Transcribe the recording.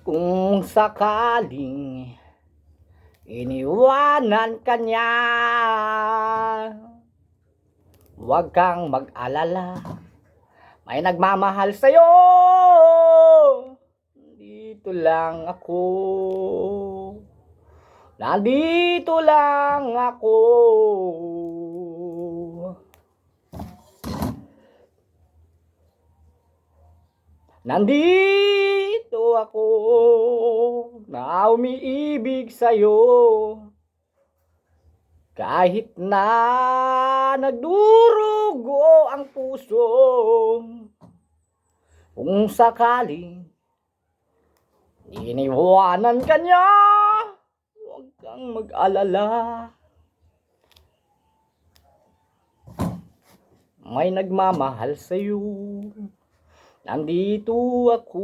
Kung sakaling iniwanan ka niya, huwag kang mag-alala, may nagmamahal sa'yo. Dito lang ako, nandito lang ako. Nandito ako na umiibig sa'yo, kahit na nagdurugo ang puso. Kung sakaling iniwanan ka niya, huwag kang mag-alala, may nagmamahal sa'yo. Nandito ako.